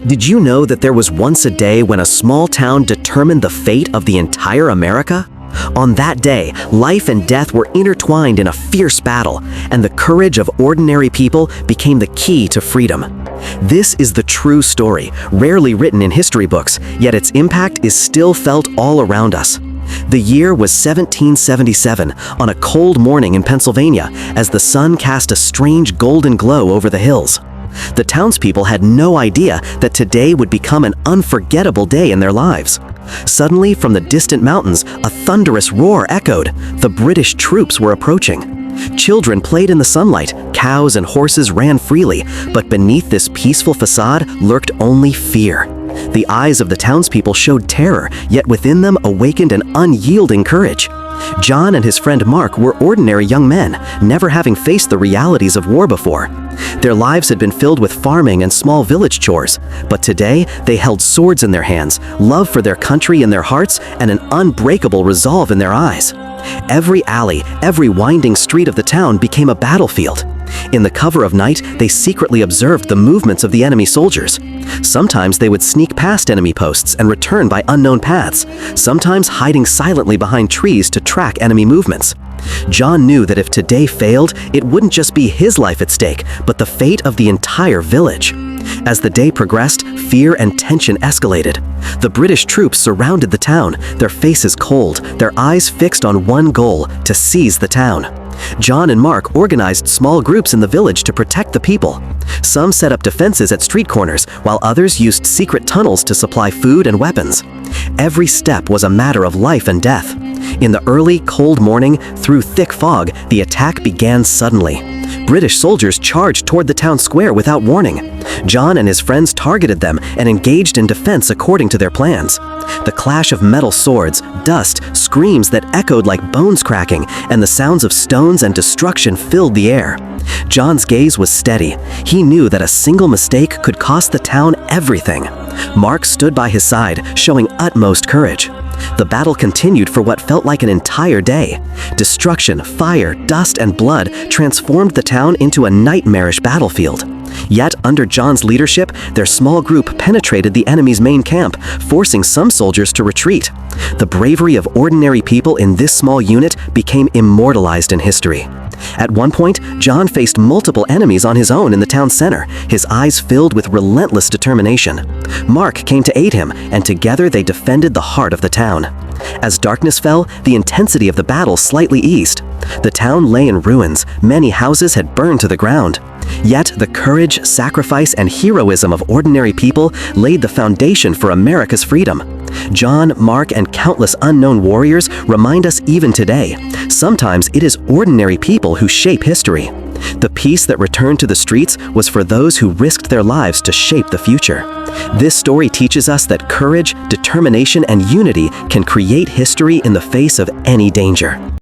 Did you know that there was once a day when a small town determined the fate of the entire America? On that day, life and death were intertwined in a fierce battle, and the courage of ordinary people became the key to freedom. This is the true story, rarely written in history books, yet its impact is still felt all around us. The year was 1777, on a cold morning in Pennsylvania, as the sun cast a strange golden glow over the hills. The townspeople had no idea that today would become an unforgettable day in their lives. Suddenly, from the distant mountains, a thunderous roar echoed. The British troops were approaching. Children played in the sunlight, cows and horses ran freely, but beneath this peaceful facade lurked only fear. The eyes of the townspeople showed terror, yet within them awakened an unyielding courage. John and his friend Mark were ordinary young men, never having faced the realities of war before. Their lives had been filled with farming and small village chores, but today they held swords in their hands, love for their country in their hearts, and an unbreakable resolve in their eyes. Every alley, every winding street of the town became a battlefield. In the cover of night, they secretly observed the movements of the enemy soldiers. Sometimes they would sneak past enemy posts and return by unknown paths, sometimes hiding silently behind trees to track enemy movements. John knew that if today failed, it wouldn't just be his life at stake, but the fate of the entire village. As the day progressed, fear and tension escalated. The British troops surrounded the town, their faces cold, their eyes fixed on one goal: to seize the town. John and Mark organized small groups in the village to protect the people. Some set up defenses at street corners, while others used secret tunnels to supply food and weapons. Every step was a matter of life and death. In the early, cold morning, through thick fog, the attack began suddenly. British soldiers charged toward the town square without warning. John and his friends targeted them and engaged in defense according to their plans. The clash of metal swords, dust, screams that echoed like bones cracking, and the sounds of stones and destruction filled the air. John's gaze was steady. He knew that a single mistake could cost the town everything. Mark stood by his side, showing utmost courage. The battle continued for what felt like an entire day. Destruction, fire, dust, and blood transformed the town into a nightmarish battlefield. Yet, under John's leadership, their small group penetrated the enemy's main camp, forcing some soldiers to retreat. The bravery of ordinary people in this small unit became immortalized in history. At one point, John faced multiple enemies on his own in the town center, his eyes filled with relentless determination. Mark came to aid him, and together they defended the heart of the town. As darkness fell, the intensity of the battle slightly eased. The town lay in ruins, many houses had burned to the ground. Yet the courage, sacrifice, and heroism of ordinary people laid the foundation for America's freedom. John, Mark, and countless unknown warriors remind us even today, sometimes it is ordinary people who shape history. The peace that returned to the streets was for those who risked their lives to shape the future. This story teaches us that courage, determination, and unity can create history in the face of any danger.